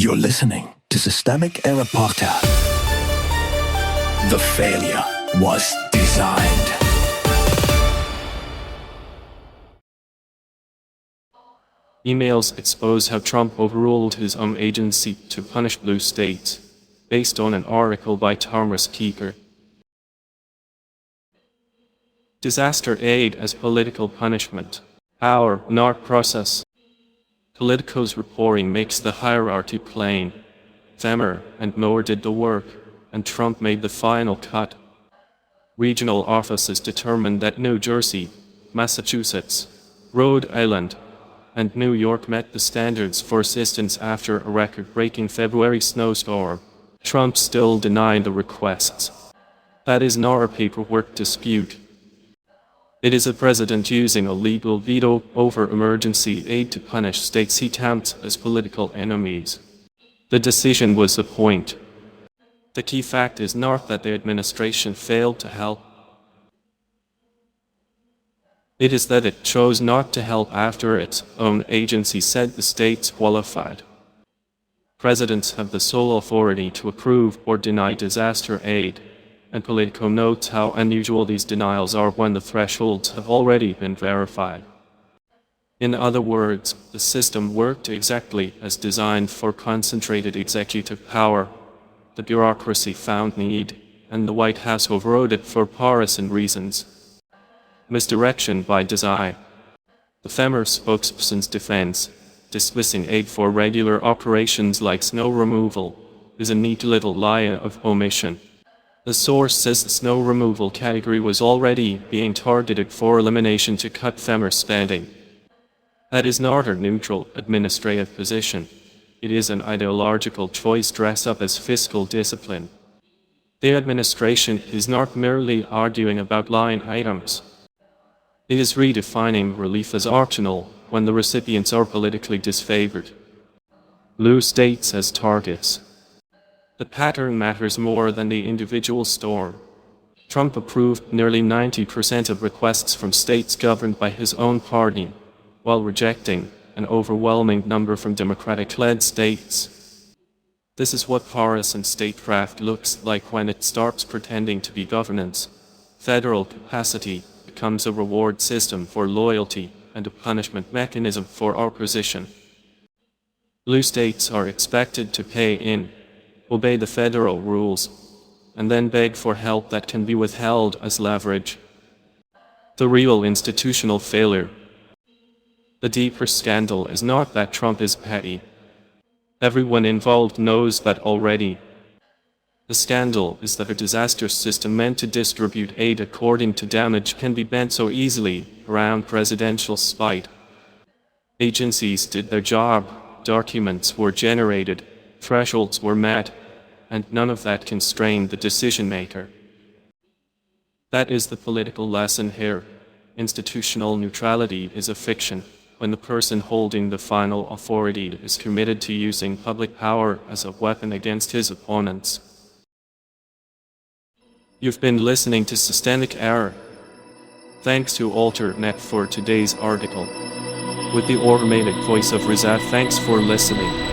You're listening to Systemic Error Podcast. The failure was designed. Emails expose how Trump overruled his own agency to punish blue states, based on an article by Thomas Keeker. Disaster aid as political punishment. Power, not process. Politico's reporting makes the hierarchy plain. FEMA and NOAA did the work, and Trump made the final cut. Regional offices determined that New Jersey, Massachusetts, Rhode Island, and New York met the standards for assistance after a record-breaking February snowstorm. Trump still denied the requests. That is not a paperwork dispute. It is a president using a legal veto over emergency aid to punish states he touts as political enemies. The decision was the point. The key fact is not that the administration failed to help. It is that it chose not to help after its own agency said the states qualified. Presidents have the sole authority to approve or deny disaster aid, and Politico notes how unusual these denials are when the thresholds have already been verified. In other words, the system worked exactly as designed for concentrated executive power. The bureaucracy found need, and the White House overrode it for partisan reasons. Misdirection by design. The FEMA spokesperson's defense, dismissing aid for regular operations like snow removal, is a neat little lie of omission. The source says the snow removal category was already being targeted for elimination to cut FEMA spending. That is not a neutral administrative position. It is an ideological choice dressed up as fiscal discipline. The administration is not merely arguing about line items. It is redefining relief as optional when the recipients are politically disfavored. Blue states as targets. The pattern matters more than the individual storm. Trump approved nearly 90% of requests from states governed by his own party, while rejecting an overwhelming number from Democratic-led states. This is what partisan statecraft looks like when it starts pretending to be governance. Federal capacity becomes a reward system for loyalty and a punishment mechanism for opposition. Blue states are expected to pay in, obey the federal rules, and then beg for help that can be withheld as leverage. The real institutional failure. The deeper scandal is not that Trump is petty. Everyone involved knows that already. The scandal is that a disaster system meant to distribute aid according to damage can be bent so easily around presidential spite. Agencies did their job, documents were generated, thresholds were met, and none of that constrained the decision-maker. That is the political lesson here. Institutional neutrality is a fiction when the person holding the final authority is committed to using public power as a weapon against his opponents. You've been listening to Systemic Error. Thanks to AlterNet for today's article. With the automated voice of Rizat, thanks for listening.